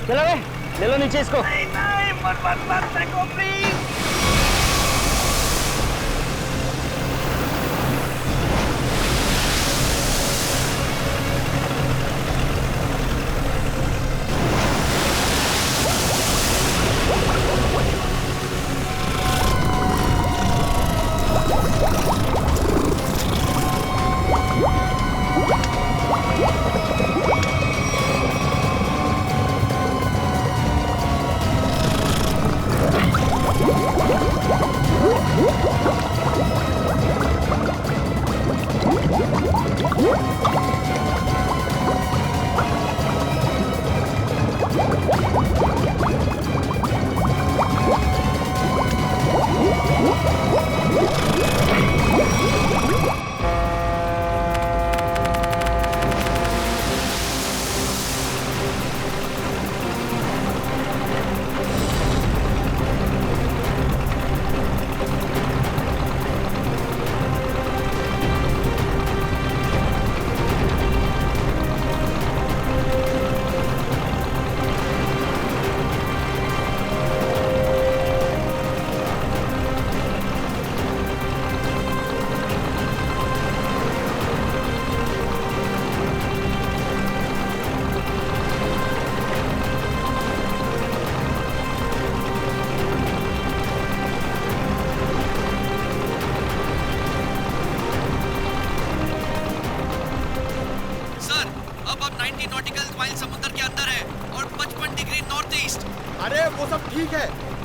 चलो रे, ले लो नीचे इसको। नहीं नहीं, मत फेंको प्लीज।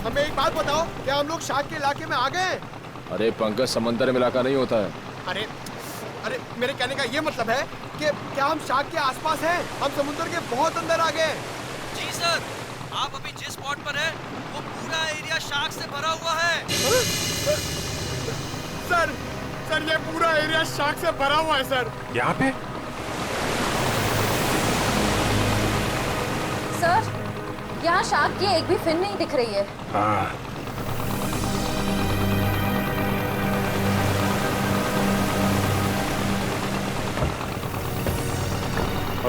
हमें एक बात बताओ, क्या हम लोग शार्क के इलाके में आ गए? अरे पंकज, समंदर में इलाका नहीं होता है। अरे अरे मेरे कहने का ये मतलब है कि क्या हम शार्क के आसपास हैं? हम समुद्र के बहुत अंदर आ गए। जी सर, आप अभी जिस स्पॉट पर हैं, वो पूरा एरिया शार्क से भरा हुआ है। सर ये पूरा एरिया शार्क से भरा हुआ है सर। यहाँ पे? सर, यहाँ शार्क की एक भी फिन नहीं दिख रही है। हाँ।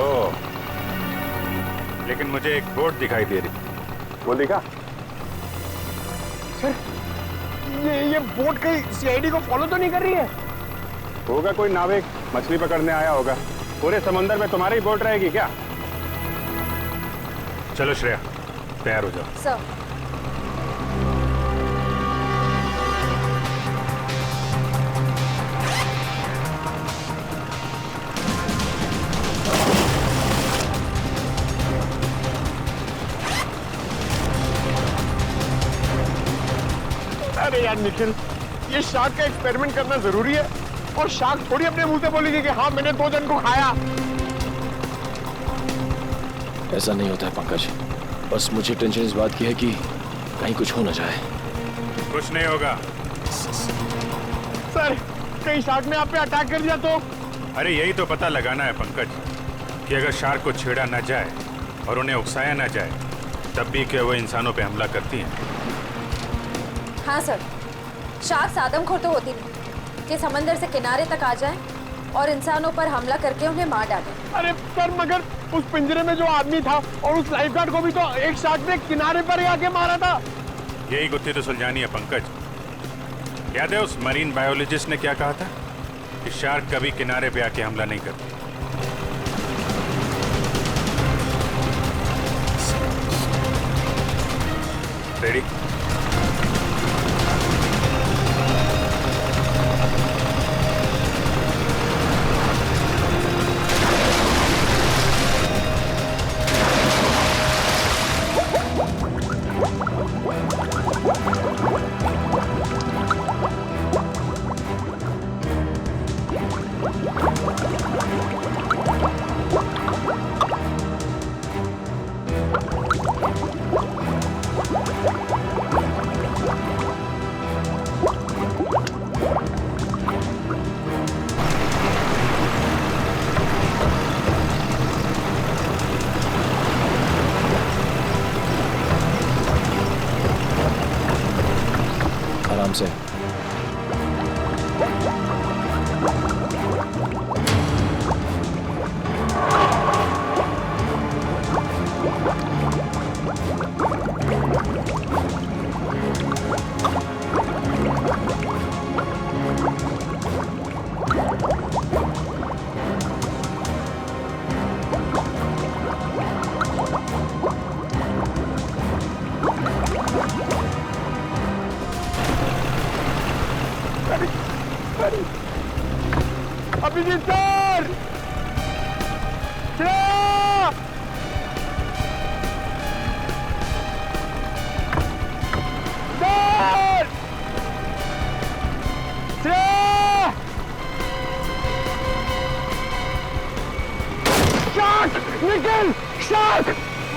ओह, लेकिन मुझे एक बोट दिखाई दे रही। वो देखा? सर, ये बोट कहीं सीआईडी को फॉलो तो नहीं कर रही है? होगा कोई नाविक मछली पकड़ने आया होगा। पूरे समंदर में तुम्हारी बोट रहेगी क्या? चलो श्रेया, तैयार हो जाओ। सर। अरे यार निखिल, ये शार्क का एक्सपेरिमेंट करना जरूरी है और शार्क थोड़ी अपने मुंह से बोलेगी कि हाँ मैंने 2 जन को खाया। ऐसा नहीं होता है पंकज, बस मुझे टेंशन इस बात की है कि कहीं कुछ हो ना जाए। कुछ नहीं होगा। सर, कहीं शार्क ने आप पे अटैक कर दिया तो? अरे यही तो पता लगाना है पंकज, कि अगर शार्क को छेड़ा ना जाए और उन्हें उकसाया ना जाए, तब भी क्या वो इंसानों पे हमला करती हैं? हाँ सर, शार्क आदमखोर तो होती नहीं कि समंदर से किनारे तक आ जाए और इंसानों पर हमला करके उन्हें मार डाले। अरे सर, मगर उस पिंजरे में जो आदमी था और उस लाइफगार्ड को भी तो एक शार्क ने किनारे पर ही आके मारा था। यही गुत्थी तो सुलझानी है पंकज। याद है उस मरीन बायोलॉजिस्ट ने क्या कहा था कि शार्क कभी किनारे पे आके हमला नहीं करती। रेडी? आराम से।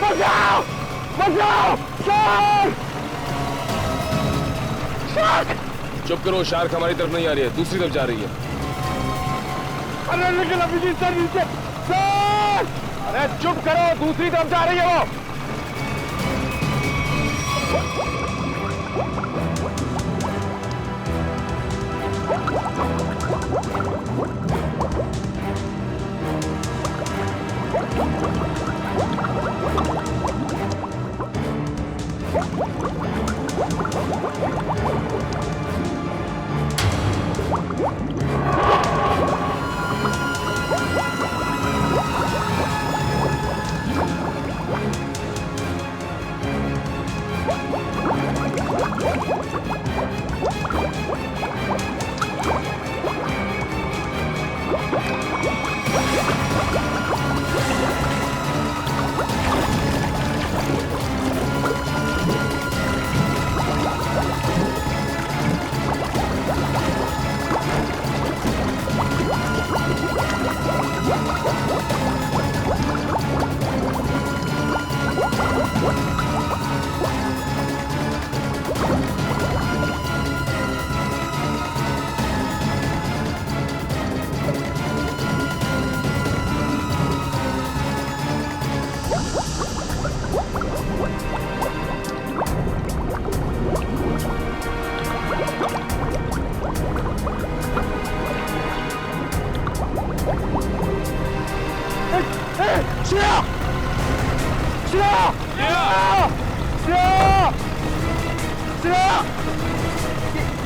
बचाओ बचाओ शार्क शार्क। चुप करो, शार्क हमारी तरफ नहीं आ रही है, दूसरी तरफ जा रही है। अरे लेकिन अभी नीचे सर, अरे चुप करो, दूसरी तरफ जा रही है वो।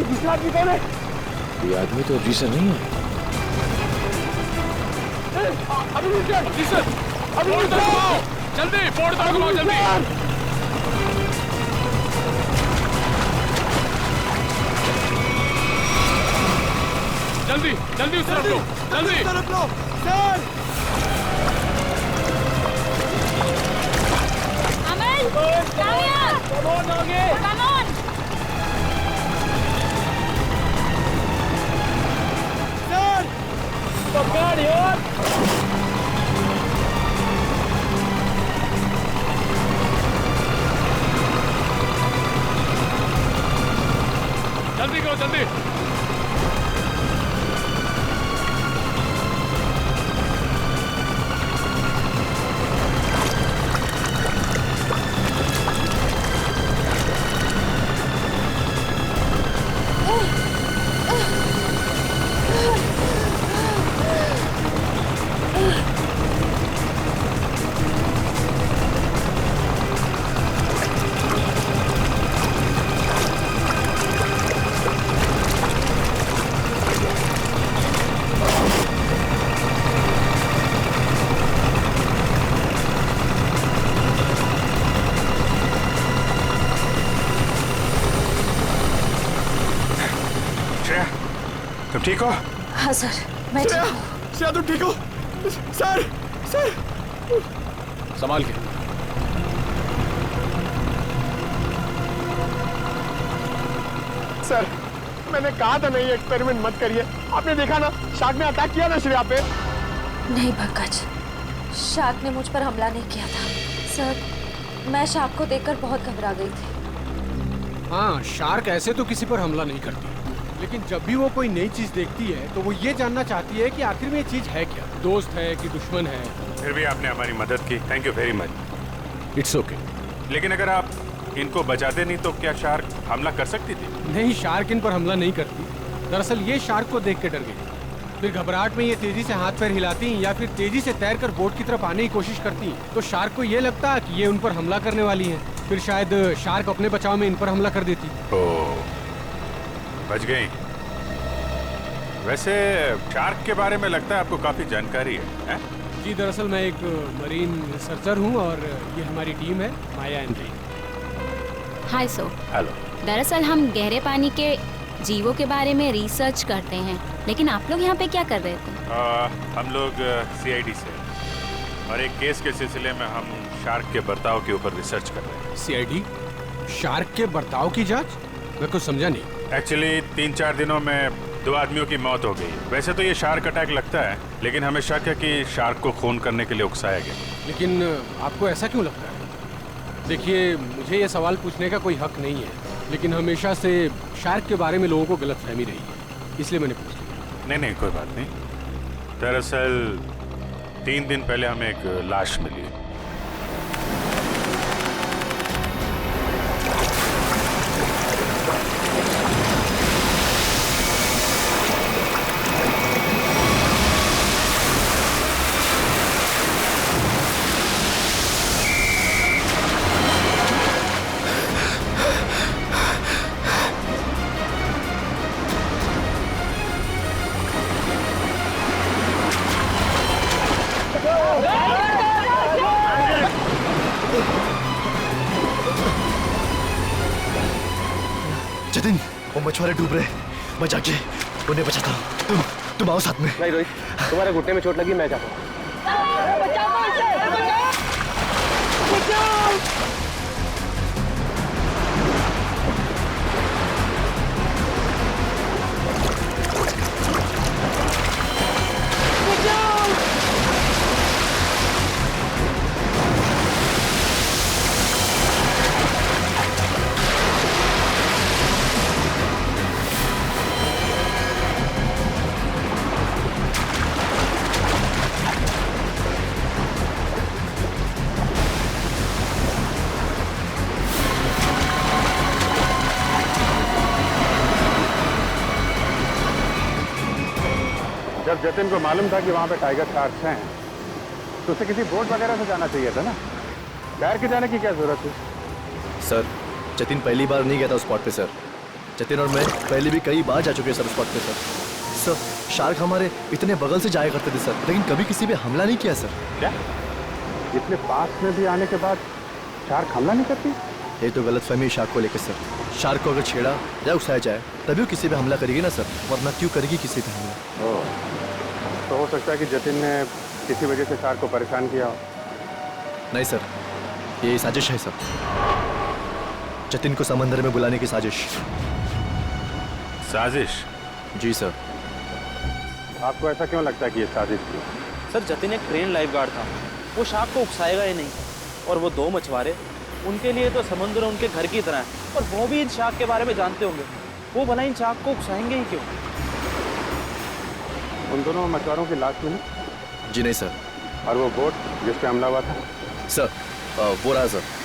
दूसरा आदमी कौन है? ये आदमी तो अभी से नहीं है। अभी जल्दी बोर्ड तक घुमाओ, जल्दी। जल्दी जल्दी उस तरफ लो, जल्दी तरफ लो सर। अमन, काव्या, कौन आगे? come on। सर पकड़ यार। जल्दी करो, जल्दी। तुम ठीक हो? हाँ सर, मैं ठीक हूँ। श्रेया तुम ठीक हो? सर सर संभाल के। सर मैंने कहा था नहीं एक्सपेरिमेंट मत करिए। आपने देखा ना, शार्क ने अटैक किया ना श्रेया पे। नहीं पंकज, शार्क ने मुझ पर हमला नहीं किया था। सर, मैं शार्क को देखकर बहुत घबरा गई थी। हाँ, शार्क ऐसे तो किसी पर हमला नहीं करती, लेकिन जब भी वो कोई नई चीज देखती है तो वो ये जानना चाहती है कि आखिर में ये चीज है क्या, दोस्त है कि दुश्मन है। फिर भी आपने हमारी मदद की, thank you very much. It's okay. लेकिन अगर आप इनको बचाते नहीं तो क्या शार्क हमला कर सकती थी? नहीं, शार्क इन पर हमला नहीं करती। दरअसल ये शार्क को देख के डर गई, फिर घबराहट में ये तेजी से हाथ पैर हिलाती या फिर तेजी से तैरकर बोट की तरफ आने की कोशिश करती, तो शार्क को ये लगता कि ये उन पर हमला करने वाली है। फिर शायद शार्क अपने बचाव में इन पर हमला कर देती। ओह, बच गई। वैसे शार्क के बारे में लगता है आपको काफी जानकारी है? जी, दरअसल मैं एक मरीन रिसर्चर हूँ और ये हमारी टीम है, माया and re. Hi so. Hello. दरअसल हम गहरे पानी के जीवों के बारे में रिसर्च करते हैं, लेकिन आप लोग यहाँ पे क्या कर रहे थे? हम लोग CID से, और एक केस के सिलसिले में हम शार्क के बर्ताव के ऊपर रिसर्च कर रहे हैं। CID? शार्क के बर्ताव की जांच? मैं कुछ समझा नहीं। एक्चुअली 3-4 दिनों में 2 आदमियों की मौत हो गई। वैसे तो ये शार्क अटैक लगता है, लेकिन हमें शक है कि शार्क को खून करने के लिए उकसाया गया। लेकिन आपको ऐसा क्यों लगता है? देखिए, मुझे ये सवाल पूछने का कोई हक नहीं है, लेकिन हमेशा से शार्क के बारे में लोगों को गलतफहमी रही है, इसलिए मैंने पूछ लिया। नहीं नहीं, कोई बात नहीं। दरअसल 3 दिन पहले हमें एक लाश मिली। जतिन, वो मछुआरे डूब रहे, मैं जाके उन्हें बचाता हूँ। तुम आओ साथ में। नहीं रोहित, तुम्हारे घुटने में चोट लगी, मैं जाता हूँ। जब जतिन को मालूम था कि वहाँ पे टाइगर शार्क्स हैं, तो उसे किसी बोट वगैरह से जाना चाहिए था ना। तैर के जाने की क्या जरूरत थी? सर, जतिन पहली बार नहीं गया था उस स्पॉट पे सर। जतिन और मैं पहले भी कई बार जा चुके हैं सर उस स्पॉट पे सर। सर, शार्क हमारे इतने बगल से जाया करते थे सर, लेकिन कभी किसी पे हमला नहीं किया सर। क्या? इतने पास में भी आने के बाद शार्क हमला नहीं करती? ये तो गलतफहमी शार्क को लेकर सर। शार्क को अगर छेड़ा या उकसाया जाए तभी वो किसी पे हमला करेगी ना सर, वरना क्यों करेगी किसी पे हमला? तो हो सकता है कि जतिन ने किसी वजह से शार्क को परेशान किया हो। नहीं सर, ये साजिश है सर। जतिन को समंदर में बुलाने की साजिश। साजिश? जी सर। आपको ऐसा क्यों लगता है कि ये साजिश थी? सर, जतिन एक ट्रेन लाइफ गार्ड था, वो शार्क को उकसाएगा ही नहीं। और वो 2 मछुआरे, उनके लिए तो समुद्र उनके घर की तरह है, और वो भी इन शार्क के बारे में जानते होंगे। वो भला इन शार्क को उकसाएंगे ही क्यों? उन दोनों मछुआरों की लाश मिली? जी नहीं सर। और वो बोट जिस पे हमला हुआ था? सर, वो रहा सर।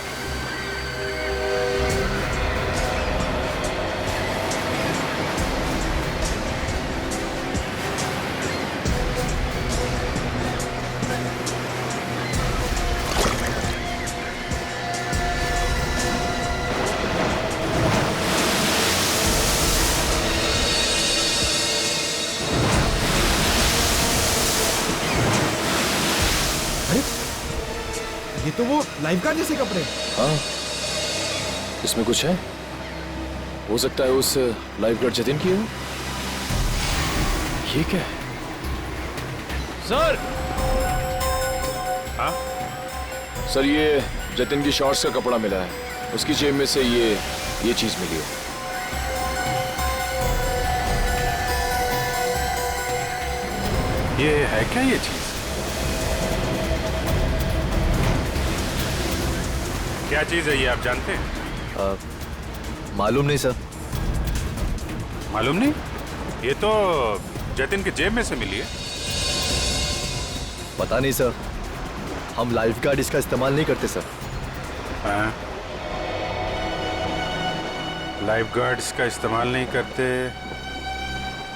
ये तो वो लाइफगार्ड जैसे कपड़े। हाँ, इसमें कुछ है। हो सकता है उस लाइफगार्ड जतिन की हो। ये क्या है? सर! हाँ? सर, ये जतिन की शॉर्ट्स का कपड़ा मिला है, उसकी जेब में से ये चीज मिली है। ये है क्या ये चीज? क्या चीज है ये, आप जानते हैं? मालूम नहीं सर। मालूम नहीं? ये तो जतिन की जेब में से मिली है। पता नहीं सर, हम लाइफगार्ड इसका इस्तेमाल नहीं करते सर। हाँ? लाइफगार्ड्स का इस्तेमाल नहीं करते,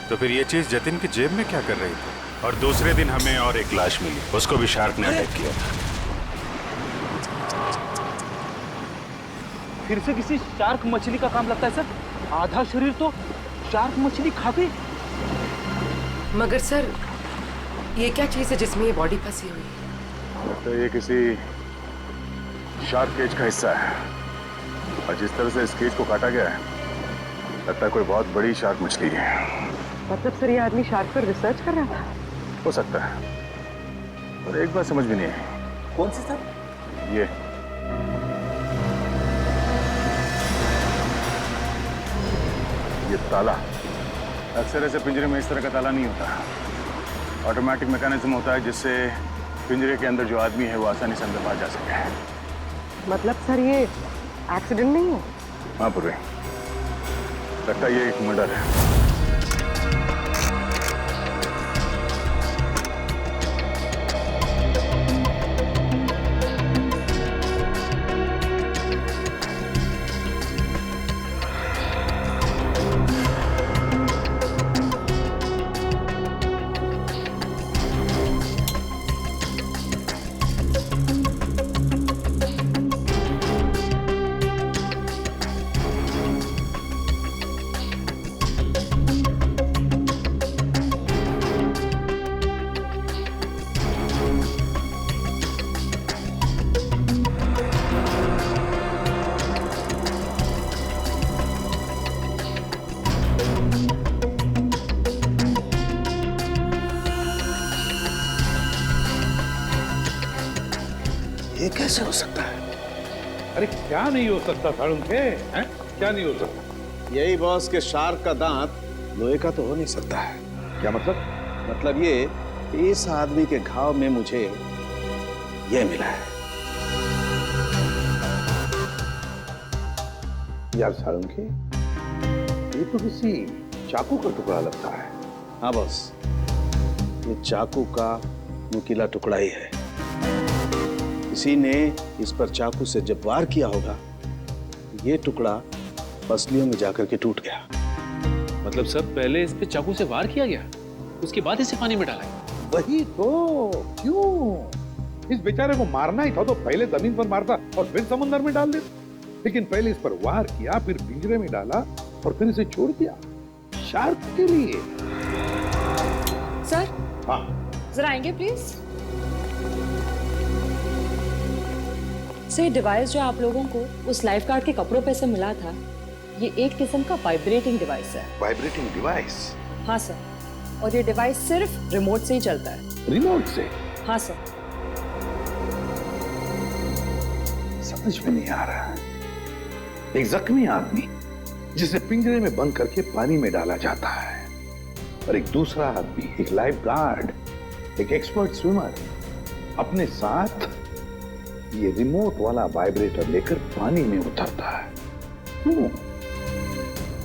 तो फिर ये चीज जतिन की जेब में क्या कर रही थी? और दूसरे दिन हमें और एक लाश मिली, उसको भी शार्क ने अटैक किया था। फिर से किसी शार्क मछली का काम लगता है सर। आधा शरीर तो शार्क मछली खा गई। मगर सर, ये क्या चीज है जिसमें ये बॉडी फंसी हुई है? तो ये किसी शार्क केज का हिस्सा है, और जिस तरह से इस केज को काटा गया है, लगता है कोई बहुत बड़ी शार्क मछली है। मतलब सर, ये आदमी शार्क पर रिसर्च कर रहा था? हो सकता है, और एक बात समझ में नहीं आई। कौन सी सर? ये ताला। अक्सर ऐसे पिंजरे में इस तरह का ताला नहीं होता। ऑटोमेटिक मैकेनिज्म होता है जिससे पिंजरे के अंदर जो आदमी है वो आसानी से अंदर बाहर जा सके। मतलब सर ये एक्सीडेंट नहीं है? हाँ पूरे, लगता है ये एक मर्डर है। ये कैसे हो सकता है? अरे क्या नहीं हो सकता साळुंखे, हैं? क्या नहीं हो सकता? यही बॉस के शार्क का दांत लोहे का तो हो नहीं सकता है। क्या मतलब? मतलब ये इस आदमी के घाव में मुझे ये मिला है। यार साळुंखे, ये तो किसी चाकू का टुकड़ा लगता है। हाँ बॉस, ये चाकू का नुकीला टुकड़ा ही है। किसी ने इस पर चाकू से जब वार किया होगा, ये टुकड़ा पसलियों में जाकर के टूट गया। मतलब सब पहले इस पे चाकू से वार किया गया, उसके बाद इसे पानी में डाला गया। वही तो, क्यों? इस बेचारे को मारना ही था तो पहले जमीन पर मारता और फिर समुद्र में डाल देता। लेकिन पहले इस पर वार किया, फिर पिंजरे में डाला और फिर इसे छोड़ दिया शार्क के लिए। सर, हाँ जरा आएंगे प्लीज। सर, डिवाइस जो आप लोगों को उस लाइफ गार्ड के कपड़ों पे से मिला था, ये एक किस्म का वाइब्रेटिंग डिवाइस है। Vibrating device? हाँ सर, और ये डिवाइस सिर्फ रिमोट से ही चलता है। रिमोट से? हाँ सर। समझ में नहीं आ रहा। एक जख्मी आदमी जिसे पिंजरे में बंद करके पानी में डाला जाता है, और एक दूसरा आदमी, एक लाइफ गार्ड, एक एक्सपर्ट स्विमर, अपने साथ ये रिमोट वाला वाइब्रेटर लेकर पानी में उतरता है। क्यों?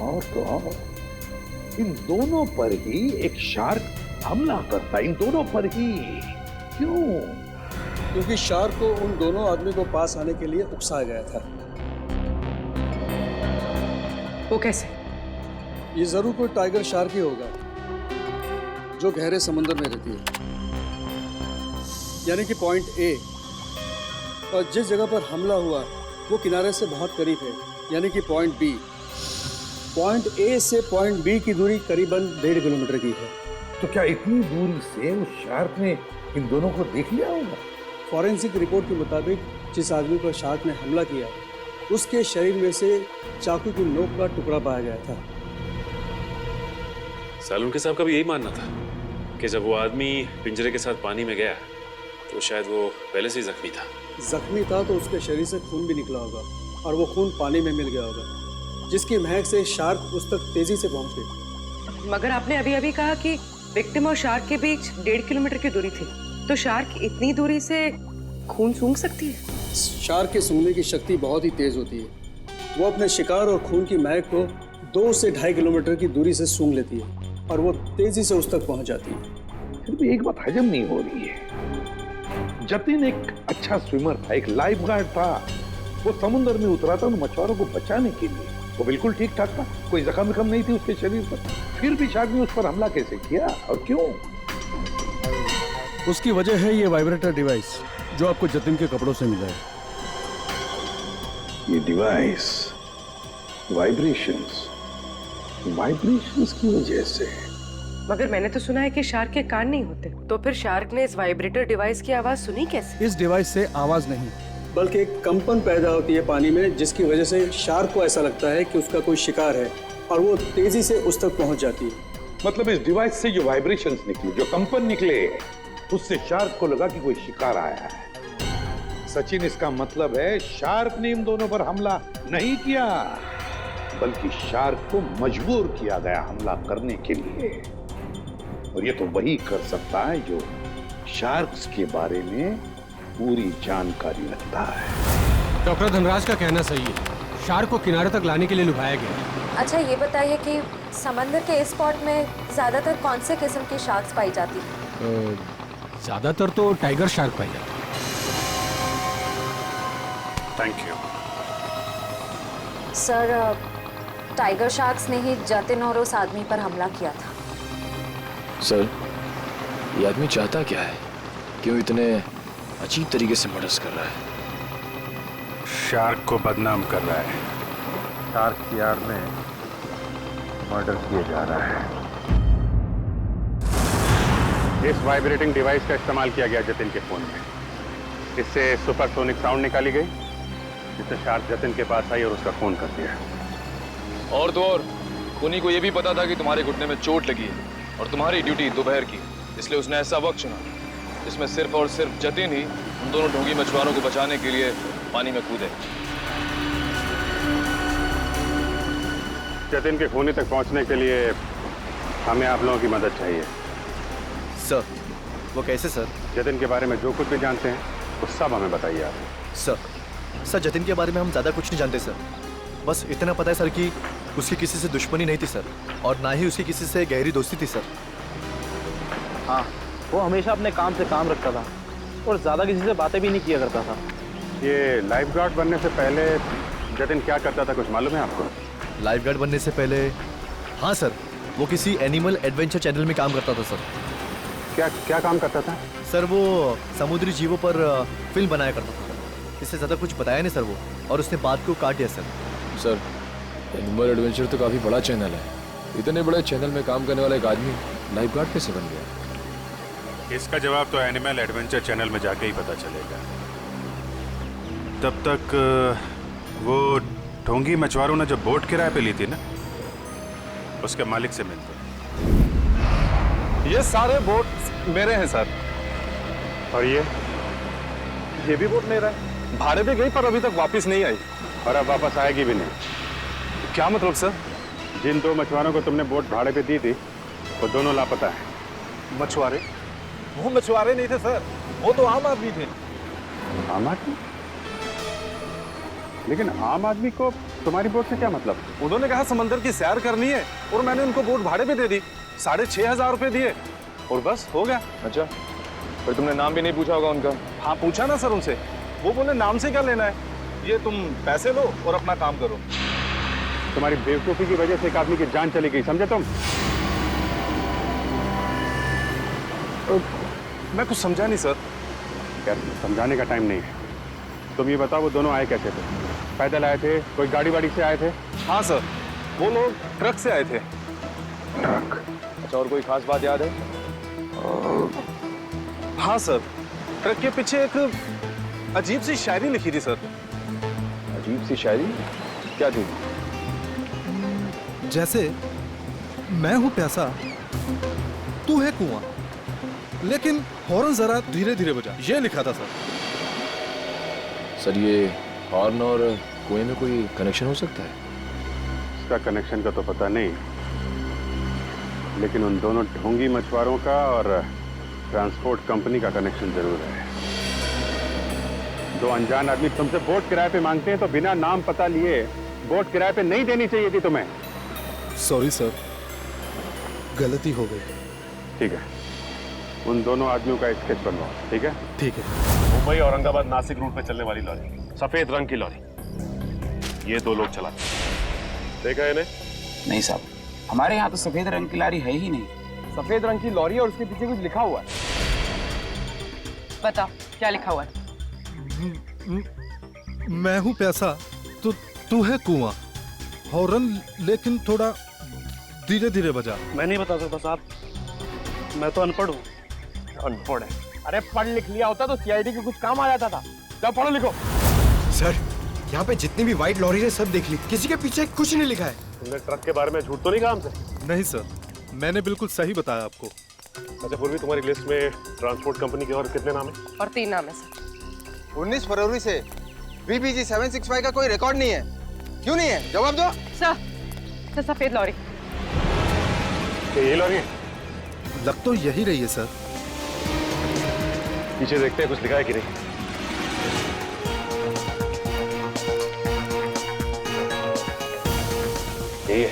और तो और, इन दोनों पर ही एक शार्क हमला करता है, इन दोनों पर ही। क्यों? क्योंकि शार्क को उन दोनों आदमी को पास आने के लिए उकसाया गया था। वो कैसे? ये जरूर कोई टाइगर शार्क ही होगा जो गहरे समुद्र में रहती है, यानी कि पॉइंट ए, और जिस जगह पर हमला हुआ वो किनारे से बहुत करीब है, यानी कि पॉइंट बी। पॉइंट ए से पॉइंट बी की दूरी करीबन 1.5 किलोमीटर की है। तो क्या इतनी दूरी से उस शार्क ने इन दोनों को देख लिया होगा? फॉरेंसिक रिपोर्ट के मुताबिक जिस आदमी पर शार्क ने हमला किया, उसके शरीर में से चाकू की नोक का टुकड़ा पाया गया था। सालुंखे साहब का भी यही मानना था कि जब वो आदमी पिंजरे के साथ पानी में गया तो शायद वो पहले से ही जख्मी था। जख्मी था तो उसके शरीर से खून भी निकला होगा, और वो खून पानी में मिल गया होगा, जिसकी महक से शार्क उस तक तेजी से पहुंच गई। मगर आपने अभी अभी कहा कि विक्टिम और शार्क के बीच 1.5 किलोमीटर की दूरी थी, तो शार्क इतनी दूरी से खून सूंघ सकती है? शार्क के सूंघने की शक्ति बहुत ही तेज होती है। वो अपने शिकार और खून की महक को 2 से 2.5 किलोमीटर की दूरी से सूंघ लेती है, और वो तेजी से उस तक पहुंच जाती है। फिर भी एक बात हजम नहीं हो रही है। जतिन एक अच्छा स्विमर था, एक लाइफ गार्ड था। वो समुद्र में उतरा था उन मछुआरों को बचाने के लिए। वो बिल्कुल ठीक ठाक था, कोई जख्म नहीं थी उसके शरीर पर। फिर भी शार्क ने उस पर हमला कैसे किया और क्यों? उसकी वजह है ये वाइब्रेटर डिवाइस जो आपको जतिन के कपड़ों से मिला है। ये डिवाइस वाइब्रेशंस की वजह से। मगर मैंने तो सुना है कि शार्क के कान नहीं होते, तो फिर शार्क ने इस वाइब्रेटर डिवाइस की आवाज सुनी कैसे? इस डिवाइस से आवाज नहीं, बल्कि एक कंपन पैदा होती है पानी में, जिसकी वजह से शार्क को ऐसा लगता है कि उसका कोई शिकार है, और वो तेजी से उस तक पहुंच जाती है। मतलब इस डिवाइस से जो वाइब्रेशंस निकले, जो कंपन निकले, उससे शार्क को लगा कि कोई शिकार आया है। सचिन, इसका मतलब है शार्क ने इन दोनों पर हमला नहीं किया, बल्कि शार्क को मजबूर किया गया हमला करने के लिए। और ये तो वही कर सकता है जो शार्क्स के बारे में पूरी जानकारी रखता है। डॉक्टर धनराज का कहना सही है, शार्क को किनारे तक लाने के लिए लुभाया गया है। अच्छा ये बताइए कि समंदर के इस स्पॉट में ज़्यादातर कौन से किस्म की शार्क्स पाई जाती है? ज़्यादातर तो टाइगर शार्क पाई जाती है। Thank you. Sir tiger sharks ने ही जतिन और उस आदमी पर हमला किया था। सर, ये आदमी चाहता क्या है? क्यों इतने अजीब तरीके से मर्डर्स कर रहा है? शार्क को बदनाम कर रहा है। शार्क की आड़ में मर्डर किया जा रहा है। इस वाइब्रेटिंग डिवाइस का इस्तेमाल किया गया जतिन के फोन में। इससे सुपरसोनिक साउंड निकाली गई, जिससे शार्क जतिन के पास आई और उसका फोन कर दिया। और तो और खूनी को यह भी पता था कि तुम्हारे घुटने में चोट लगी है और तुम्हारी ड्यूटी दोपहर की, इसलिए उसने ऐसा वक्त चुना जिसमें सिर्फ और सिर्फ जतिन ही उन दोनों ढोंगी मछुआरों को बचाने के लिए पानी में कूदे। जतिन के खूनी तक पहुंचने के लिए हमें आप लोगों की मदद चाहिए। सर, वो कैसे सर? जतिन के बारे में जो कुछ भी जानते हैं वो सब हमें बताइए आप। सर जतिन के बारे में हम ज़्यादा कुछ नहीं जानते सर। बस इतना पता है सर कि उसकी किसी से दुश्मनी नहीं थी सर, और ना ही उसकी किसी से गहरी दोस्ती थी सर। हाँ, वो हमेशा अपने काम से काम रखता था और ज़्यादा किसी से बातें भी नहीं किया करता था। ये लाइफ गार्ड बनने से पहले जतिन क्या करता था, कुछ मालूम है आपको? लाइफ गार्ड बनने से पहले, हाँ सर, वो किसी एनिमल एडवेंचर चैनल में काम करता था सर। क्या काम करता था? सर वो समुद्री जीवों पर फिल्म बनाया करता था। इससे ज़्यादा कुछ बताया नहीं सर वो, और उसने बात को काट दिया सर। सर, एनिमल एडवेंचर तो काफी बड़ा चैनल है। इतने बड़े चैनल में काम करने वाला एक आदमी लाइफ गार्ड कैसे बन गया? इसका जवाब तो एनिमल एडवेंचर चैनल में जाके ही पता चलेगा। तब तक वो ढोंगी मछुआरों ने जो बोट किराए पे ली थी ना, उसके मालिक से मिलते। ये सारे बोट मेरे हैं सर। और ये भी बोट मेरा है। भाड़े पे गई पर अभी तक वापस नहीं आई, और अब वापस आएगी भी नहीं। क्या मतलब सर? जिन दो मछुआरों को तुमने बोट भाड़े पे दी थी वो दोनों लापता है। मछुआरे? वो मछुआरे नहीं थे सर, वो तो आम आदमी थे। आम आदमी? लेकिन आम आदमी को तुम्हारी बोट से क्या मतलब? उन्होंने कहा समंदर की सैर करनी है और मैंने उनको बोट भाड़े पे दे दी। 6,500 रुपए दिए और बस हो गया। अच्छा, पर तुमने नाम भी नहीं पूछा होगा उनका? हाँ पूछा ना सर उनसे, वो बोले नाम से क्या लेना है, ये तुम पैसे लो और अपना काम करो। तुम्हारी बेवकूफी की वजह से एक आदमी की जान चली गई, समझे तुम? मैं कुछ समझा नहीं सर। यार समझाने का टाइम नहीं है। तुम ये बताओ वो दोनों आए कैसे थे? पैदल आए थे, कोई गाड़ी वाड़ी से आए थे? हाँ सर, वो लोग ट्रक से आए थे। ट्रक? अच्छा, और कोई खास बात याद है? हाँ सर, ट्रक के पीछे एक अजीब सी शायरी लिखी थी सर। अजीब सी शायरी? क्या थी? जैसे मैं हूं प्यासा, तू है कुआं, लेकिन हॉर्न जरा धीरे धीरे बजा, ये लिखा था सर। सर, ये हॉर्न और कुएं में कोई कनेक्शन हो सकता है? इसका कनेक्शन का तो पता नहीं, लेकिन उन दोनों ढोंगी मछुआरों का और ट्रांसपोर्ट कंपनी का कनेक्शन जरूर है। दो अनजान आदमी तुमसे बोट किराए पे मांगते हैं तो बिना नाम पता लिए बोट किराए पे नहीं देनी चाहिए थी तुम्हें। सॉरी सर, गलती हो गई। ठीक है, उन दोनों आदमियों का स्केच बनवाओ। ठीक है? ठीक है। मुंबई औरंगाबाद नासिक रूट पे चलने वाली लॉरी, सफेद रंग की लॉरी, ये दो लोग चलाते। देखा इन्हें? नहीं साहब, हमारे यहाँ तो सफेद रंग की लॉरी है ही नहीं। सफेद रंग की लॉरी और उसके पीछे कुछ लिखा हुआ है। बताओ क्या लिखा हुआ है? मैं हूं प्यासा, तू है कुआं, हॉर्न लेकिन थोड़ा धीरे धीरे बजा। मैं नहीं बता सकता साहब, मैं तो अनपढ़ हूँ। अनपढ़ है? अरे पढ़ लिख लिया होता तो सीआईडी के कुछ काम आ जाता था। जाओ पढ़ो लिखो। सर, यहाँ पे जितनी भी व्हाइट लॉरी है सब देख ली, किसी के पीछे कुछ नहीं लिखा है। तुमने ट्रक के बारे में झूठ तो नहीं कहा हमसे? नहीं सर, मैंने बिल्कुल सही बताया आपको। अच्छा पूर्वी, तुम्हारी लिस्ट में ट्रांसपोर्ट कंपनी के और कितने नाम है? और 3 नाम है सर। 19 फरवरी से VBG 765 का कोई रिकॉर्ड नहीं है। क्यों नहीं है? जवाब दो। सर, सफेद लॉरी। ये लॉरी है? लग तो यही रही है सर। पीछे देखते हैं कुछ लिखा है कि नहीं। यही है।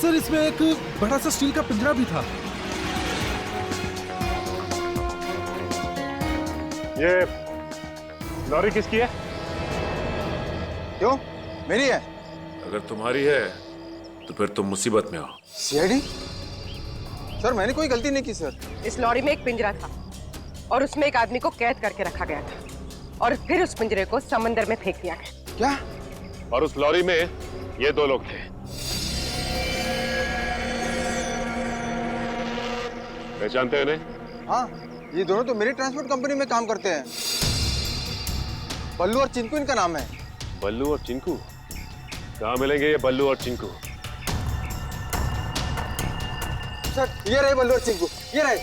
सर इसमें एक बड़ा सा स्टील का पिंजरा भी था। ये लॉरी किसकी है? क्यों? मेरी है। अगर तुम्हारी है तो फिर तुम मुसीबत में हो। सीआईडी? सर मैंने कोई गलती नहीं की सर। इस लॉरी में एक पिंजरा था और उसमें एक आदमी को कैद करके रखा गया था और फिर उस पिंजरे को समंदर में फेंक दिया गया। क्या? और उस लॉरी में ये 2 लोग थे। पहचानते हैं इन्हें? हाँ, ये दोनों तो मेरी ट्रांसपोर्ट कंपनी में काम करते हैं। बल्लू और चिंकू इनका नाम है। बल्लू और चिंकू? कहाँ मिलेंगे ये बल्लू और चिंकू? सर ये रहे बल्लू और चिंकू, ये रहे।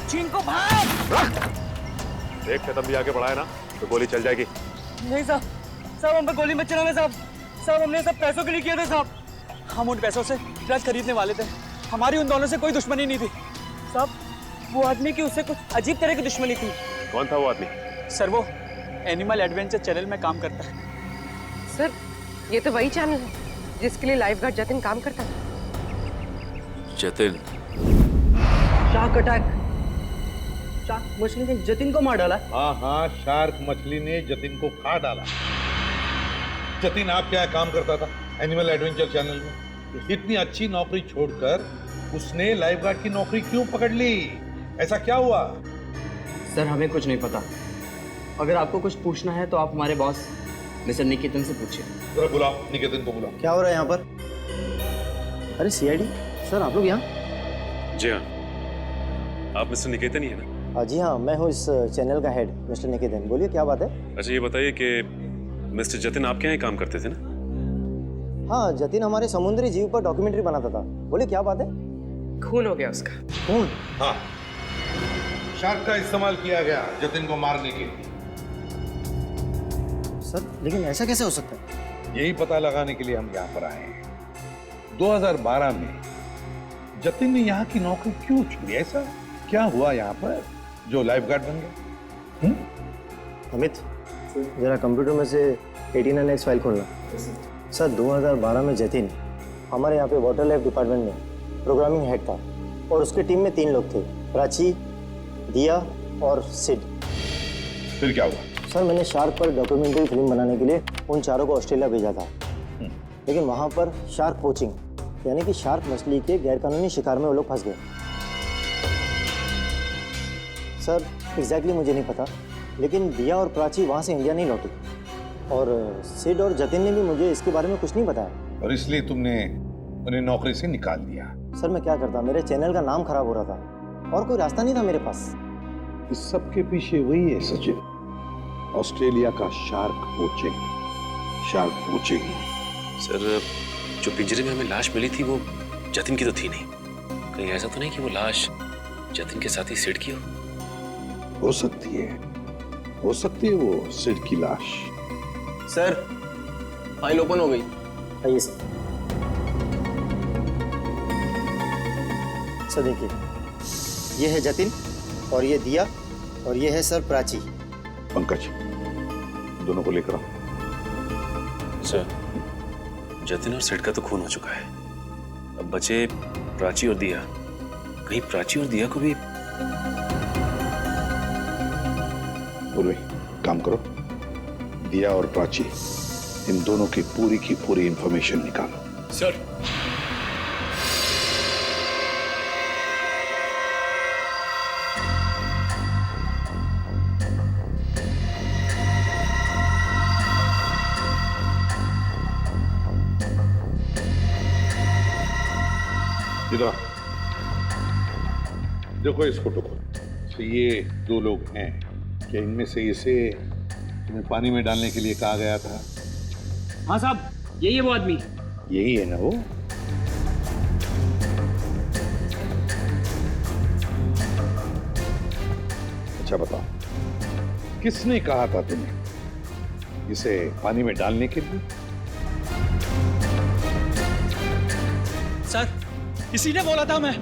चिंकू भाई! एक कदम भी आगे बढ़ाए ना तो गोली चल जाएगी। नहीं साहब, साहब हम पे गोली मत चलाना साहब। साहब हमने सब पैसों के लिए किया था साहब। हम उन पैसों से ट्रक खरीदने वाले थे। हमारी उन दोनों से कोई दुश्मनी नहीं थी साहब। वो आदमी की उससे कुछ अजीब तरह की दुश्मनी थी। कौन था वो आदमी? सर वो एनिमल एडवेंचर चैनल में काम करता है। सर ये तो वही चैनल है जिसके लिए लाइफ गार्ड जतिन काम करता है। जतिन? Shark attack. शार्क मछली ने जतिन को मार डाला। हाँ हाँ, शार्क मछली ने जतिन को खा डाला। जतिन आप क्या काम करता था एनिमल एडवेंचर चैनल में? इतनी अच्छी नौकरी छोड़कर उसने लाइफ गार्ड की नौकरी क्यों पकड़ ली? ऐसा क्या हुआ? सर हमें कुछ नहीं पता। अगर आपको कुछ पूछना है तो आप हमारे बॉस मिस्टर निकेतन से पूछिए। जरा बुलाओ, निकेतन को बुलाओ। क्या हो रहा है यहाँ पर? अरे सीआईडी सर, आप लोग यहाँ? जी हाँ, आप मिस्टर निकेतन ही है ना? जी हाँ, मैं हूँ इस चैनल का हेड मिस्टर निकेतन। बोलिए क्या बात है? अच्छा ये बताइए कि मिस्टर जतिन आपके यहाँ काम करते थे ना? हाँ, जतिन हमारे समुद्री जीव पर डॉक्यूमेंट्री बनाता था। बोलिए क्या बात है? खून हो गया उसका। खून? हाँ, शार्क का इस्तेमाल किया गया जतिन को मारने के लिए। सर लेकिन ऐसा कैसे हो सकता है? यही पता लगाने के लिए हम यहाँ पर आए हैं। 2012 में जतिन ने यहाँ की नौकरी क्यों छोड़ी? ऐसा क्या हुआ यहाँ पर जो लाइफ गार्ड बन गया? अमित जरा कंप्यूटर में से 89X फाइल खोलना। सर 2012 में जतिन हमारे यहाँ पे वाटर लाइफ डिपार्टमेंट में प्रोग्रामिंग हेड था और उसकी टीम में 3 लोग थे, प्राची, दिया और सिड। फिर क्या हुआ? सर मैंने शार्क पर डॉक्यूमेंट्री फिल्म बनाने के लिए उन चारों को ऑस्ट्रेलिया भेजा था, लेकिन वहाँ पर शार्क पोचिंग यानी कि शार्क मछली के गैरकानूनी शिकार में वो लोग फंस गए। सर एग्जैक्टली मुझे नहीं पता, लेकिन दिया और प्राची वहाँ से इंडिया नहीं लौटी और सिड और जतिन ने भी मुझे इसके बारे में कुछ नहीं बताया। और इसलिए तुमने उन्हें नौकरी से निकाल दिया? सर मैं क्या करता, मेरे चैनल का नाम खराब हो रहा था और कोई रास्ता नहीं था मेरे पास। इस सब के पीछे वही है सचिन, ऑस्ट्रेलिया का shark poaching. Shark poaching. Sir जो पिंजरे में हमें लाश मिली थी वो जतिन की तो थी नहीं। कहीं ऐसा तो नहीं कि वो लाश जतिन के साथ ही सिड की हो सकती है, हो सकती है वो सिड की लाश। सर फाइल ओपन हो गई। आइए सर। सर देखिए, ये है जतिन और ये दिया और ये है सर प्राची। पंकज दोनों को लेकर आओ। सर जतिन और सिड का तो खून हो चुका है, अब बचे प्राची और दिया। कहीं प्राची और दिया को भी। बोले काम करो, दिया और प्राची इन दोनों की पूरी इंफॉर्मेशन निकालो। सर इधर देखो इस फोटो को। तो ये 2 लोग हैं, क्या इनमें से इसे तुम्हें पानी में डालने के लिए कहा गया था? हाँ साहब, यही है वो आदमी। यही है ना वो? अच्छा बताओ, किसने कहा था तुम्हें इसे पानी में डालने के लिए? सर इसी ने बोला था। मैं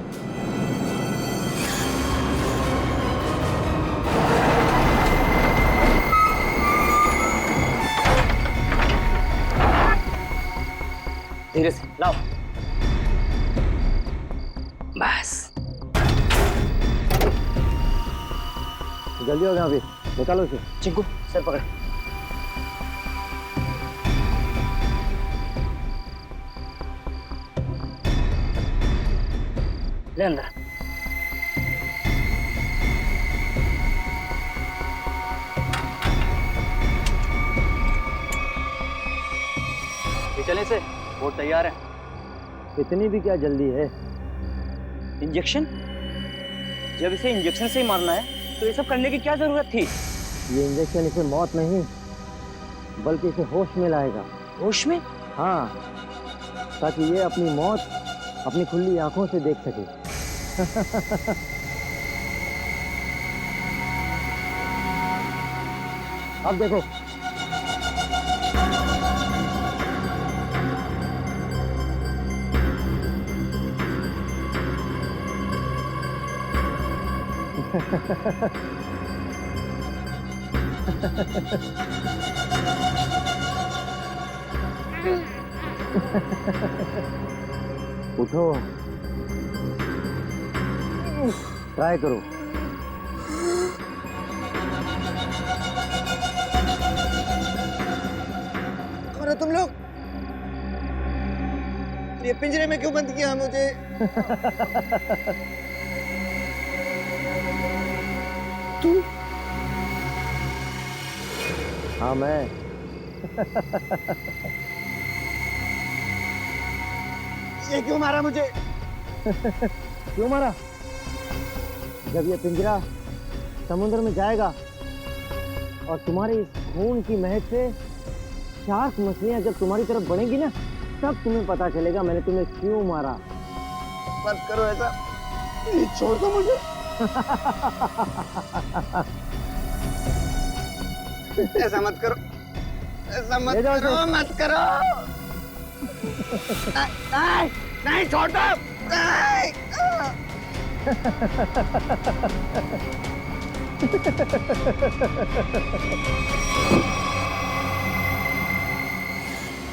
धीरे से लाओ। बस जल्दी हो गया अभी, निकालो इसे। चिंकू सर पकड़। ले अंदर। ये चले से बोट तैयार है। इतनी भी क्या जल्दी है? इंजेक्शन? जब इसे इंजेक्शन से ही मारना है तो ये सब करने की क्या जरूरत थी? ये इंजेक्शन इसे मौत नहीं बल्कि इसे होश में लाएगा। होश में? हाँ, ताकि ये अपनी मौत अपनी खुली आंखों से देख सके। अब देखो। उठो, ट्राई करो। अरे तुम लोग ये पिंजरे में क्यों बंद किया मुझे? तू? हाँ मैं। ये क्यों मारा मुझे? क्यों मारा? जब ये पिंजरा समुद्र में जाएगा और तुम्हारी इस खून की महक से शार्क मछलियां जब तुम्हारी तरफ बढ़ेंगी ना, तब तुम्हें पता चलेगा मैंने तुम्हें क्यों मारा। मत करो ऐसा, ये छोड़ दो मुझे। ऐसा मत करो, ऐसा मत करो, मत करो। नहीं, नहीं छोड़ दो। नहीं।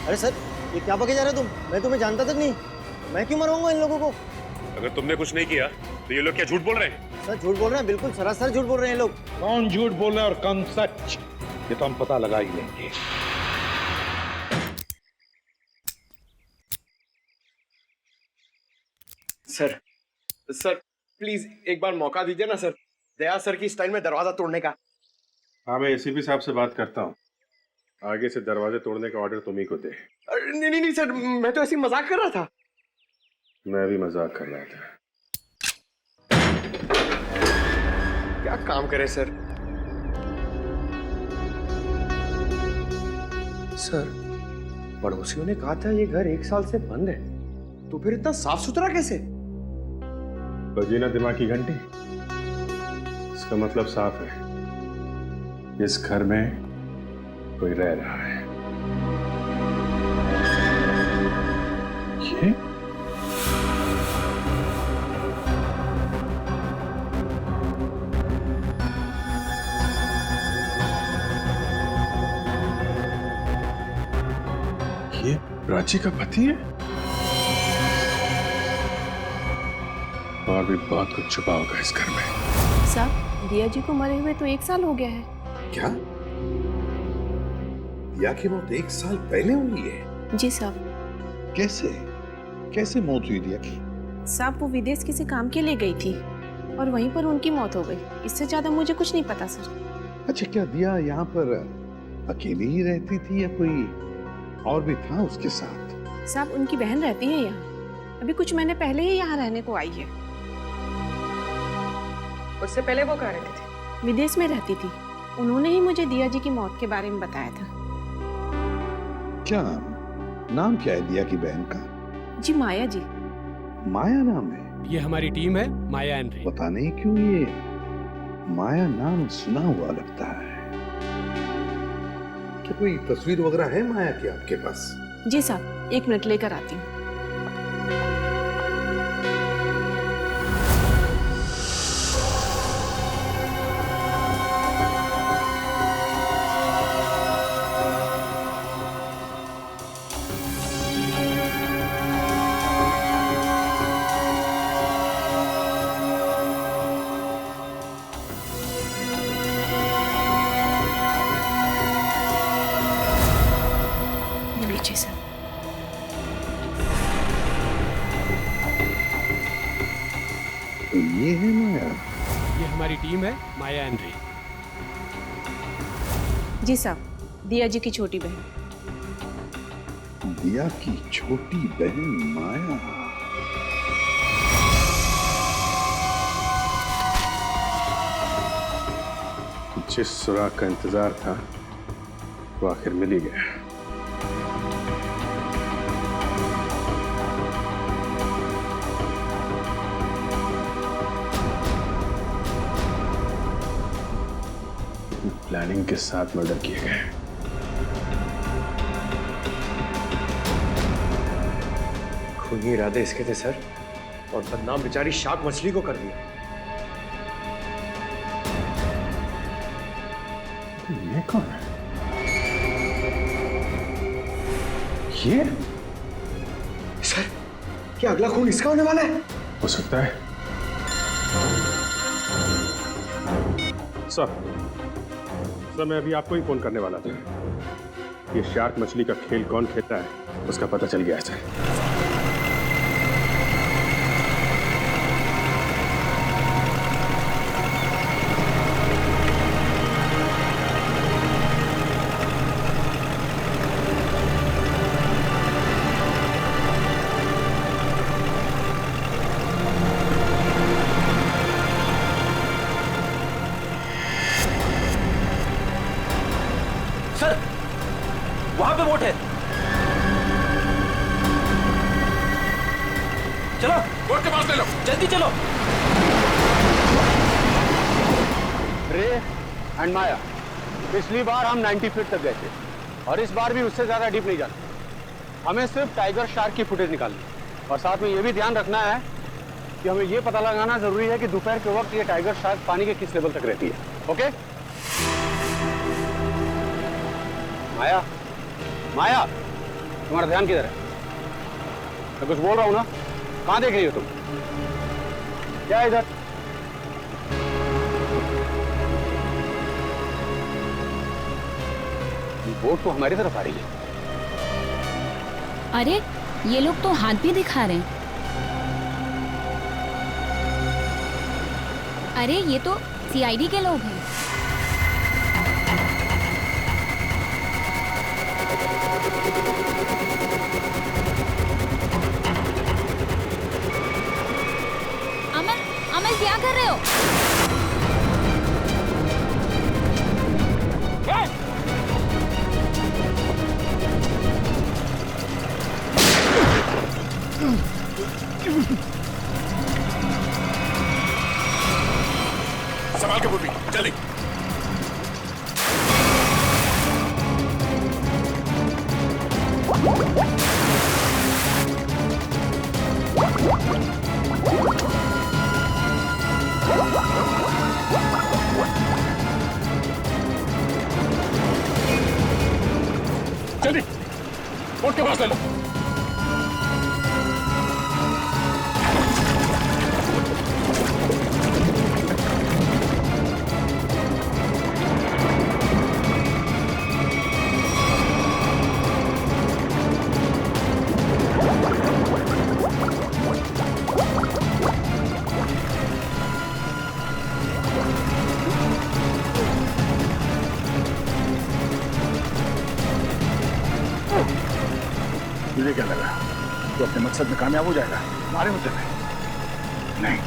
अरे सर, ये क्या बके जा रहे हो तुम? मैं तुम्हें जानता तक नहीं। मैं क्यों मरवाऊंगा इन लोगों को? अगर तुमने कुछ नहीं किया तो ये लोग क्या झूठ बोल रहे हैं? सर झूठ बोल रहे हैं, बिल्कुल सरासर झूठ बोल रहे हैं लोग। कौन झूठ बोल रहा है और कौन सच, ये तो हम पता लगा ही लेंगे। सर सर प्लीज एक बार मौका दीजिए ना सर, दया सर की स्टाइल में दरवाजा तोड़ने का। हाँ, मैं एसीपी साहब से बात करता हूँ। आगे से दरवाजे तोड़ने का ऑर्डर तुम ही को दे। नहीं नहीं नहीं सर, मैं तो ऐसे ही मजाक कर रहा था। मैं भी मजाक कर रहा था। क्या काम करे सर? सर, पड़ोसियों ने कहा था ये घर 1 साल से बंद है, तो फिर इतना साफ सुथरा कैसे? बजी ना दिमाग की घंटी। इसका मतलब साफ है, इस घर में कोई रह रहा है। ये प्राची का पति है? और भी बहुत कुछ छुपा होगा इस घर में। साहब, दिया जी को मरे हुए तो 1 साल हो गया है। क्या? दिया की मौत 1 साल पहले हुई है? जी साहब। कैसे? कैसे मौत हुई दिया की? साहब, वो विदेश किसी काम के लिए गई थी और वहीं पर उनकी मौत हो गई। इससे ज्यादा मुझे कुछ नहीं पता सर। अच्छा, क्या दिया यहाँ पर अकेली ही रहती थी या कोई और भी था उसके साथ? साहब, उनकी बहन रहती है यहाँ। अभी कुछ महीने पहले ही यहाँ रहने को आई है। उससे पहले वो कहाँ रहती थी? विदेश में रहती थी। उन्होंने ही मुझे दिया जी की मौत के बारे में बताया था। क्या नाम क्या है दिया की बहन का? जी माया जी। माया नाम है? ये हमारी टीम है, माया एंड रे। पता नहीं क्यों ये माया नाम सुना हुआ लगता है। क्या कोई तस्वीर वगैरह है माया की आपके पास? जी साहब, 1 मिनट लेकर आती हूँ। तो ये है माया। ये हमारी टीम है, माया एंड रे। जी साहब, दिया जी की छोटी बहन। दिया की छोटी बहन माया। जिस सुराग का इंतजार था वो आखिर मिल ही गया। प्लानिंग के साथ मर्डर किए गए। खूनी इरादे इसके थे सर, और बदनाम बेचारी शार्क मछली को कर दिया। ये कौन है? ये सर, क्या अगला खून इसका होने वाला है? हो सकता है। सर मैं अभी आपको ही फोन करने वाला था। ये शार्क मछली का खेल कौन खेलता है उसका पता चल गया है सर। वहां पे बोट है। चलो बोट के पास ले लो, जल्दी चलो। रे एंड माया, पिछली बार हम 90 फीट तक गए थे और इस बार भी उससे ज्यादा डीप नहीं जाना। हमें सिर्फ टाइगर शार्क की फुटेज निकालनी और साथ में ये भी ध्यान रखना है कि हमें ये पता लगाना जरूरी है कि दोपहर के वक्त ये टाइगर शार्क पानी के किस लेवल तक रहती है। ओके माया, माया तुम्हारा ध्यान किधर है? मैं कुछ बोल रहा हूं ना, कहां देख रही हो तुम? क्या है इधर? बोट तो हमारी तरफ आ रही है। अरे ये लोग तो हाथ भी दिखा रहे हैं। अरे ये तो सीआईडी के लोग हैं। अमल, अमल क्या कर रहे हो? संभाल के पूर्वी, जल्दी। जल्दी बोट के पास ले लो। मुझे क्या लगा तो अपने मकसद में कामयाब हो जाएगा? हमारे मुद्दे में नहीं।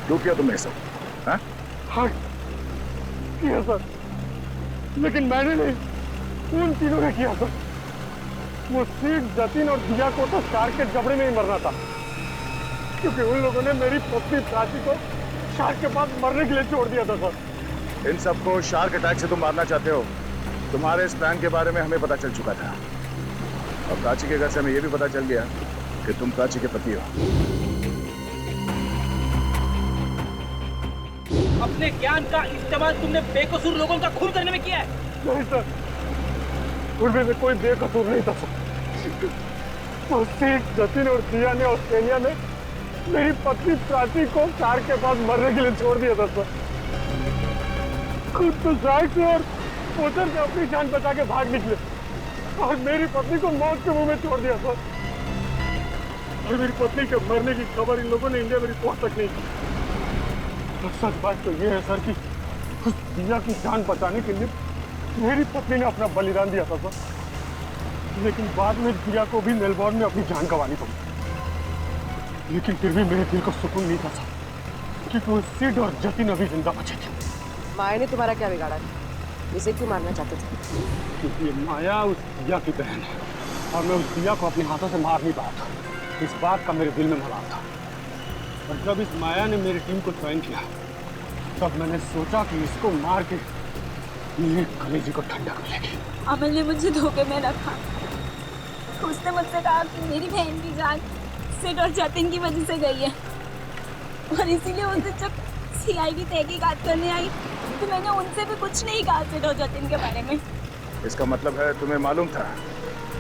क्यों किया तुमने सब? हाँ किया सर, लेकिन मैंने नहीं, उन तीनों ने किया सर। वो सीट, जतिन और दिया को तो शार्क के जबड़े में ही मरना था, क्योंकि उन लोगों ने मेरी पत्नी प्राची को शार्क के पास मरने के लिए छोड़ दिया था सर। इन सबको शार्क अटैक से तुम मारना चाहते हो? तुम्हारे इस प्लान के बारे में हमें पता चल चुका था और प्राची के घर से हमें यह भी पता चल गया कि तुम प्राची के पति हो। अपने ज्ञान का इस्तेमाल तुमने बेकसूर लोगों का खून करने में किया है। नहीं सर, उनमें से कोई बेकसूर नहीं था सर। तो सीट, जतिन और दिया ने ऑस्ट्रेलिया में मेरी पत्नी प्राची को शार्क के पास मरने के लिए छोड़ दिया था सर। खुद तो शार्क से और पोचर से अपनी जान बचा के भाग निकले और मेरी पत्नी को मौत के मुंह में छोड़ दिया सर। और मेरी पत्नी के मरने की खबर इन लोगों ने इंडिया में रिपोर्ट तक नहीं की। तो सच बात तो ये है सर कि उस दिया की जान बचाने के लिए मेरी पत्नी ने अपना बलिदान दिया था सर, लेकिन बाद में दिया को भी मेलबोर्न में अपनी जान गंवानी पड़ी। लेकिन फिर भी मेरे दिल को सुकून नहीं था सर, क्योंकि वो सिड और जतिन अभी जिंदा बचे थे। माया ने तुम्हारा क्या बिगाड़ा था? इसे क्यों मारना चाहते थे? क्योंकि माया उस दिया की बहन है और मैं उस दिया को अपने हाथों से मार नहीं पाया था। इस बात का मेरे दिल में मलाल था। और जब इस माया ने मेरी टीम को ज्वाइन किया तब मैंने सोचा कि इसको मार के मेरे कलेजे को ठंडक मिलेगी। अमल ने मुझे धोखे में रखा। उसने मुझसे कहा कि मेरी बहन की जान सिड और जतिन की वजह से गई है, और इसीलिए उस दिन जब CID तहकीकात करने आई तो मैंने उनसे भी कुछ नहीं कहा सिड और जतिन के बारे में। इसका मतलब है तुम्हें मालूम था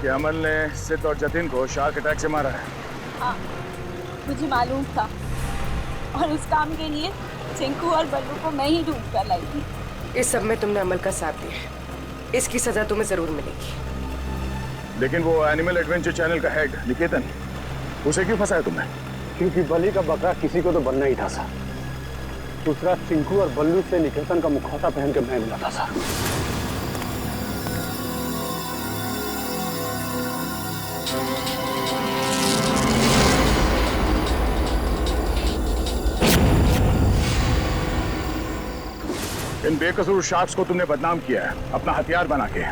कि अमल ने सिड और जतिन को शार्क अटैक से मारा है? हाँ, मुझे मालूम था, और उस काम के लिए चिंकू और बल्लू को मैं ही ढूंढ कर लाई थी। इस सब में तुमने अमल का साथ दिया, इसकी सजा तुम्हें जरूर मिलेगी। लेकिन वो एनिमल एडवेंचर चैनल का हेड निकेतन, उसे क्यों फंसाया तुमने? क्योंकि बलि का बकरा किसी को तो बनना ही था सर। दूसरा चिंकू और बल्लू से निकेतन का मुखौटा पहन के मैं मिला था सर। इन बेकसूर शार्क्स को तुमने बदनाम किया है अपना हथियार बना के,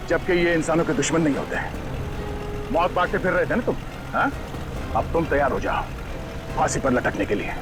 जबकि ये इंसानों के दुश्मन नहीं होते हैं। मौत बांटते फिर रहे थे ना तुम, हाँ? अब तुम तैयार हो जाओ फांसी पर लटकने के लिए।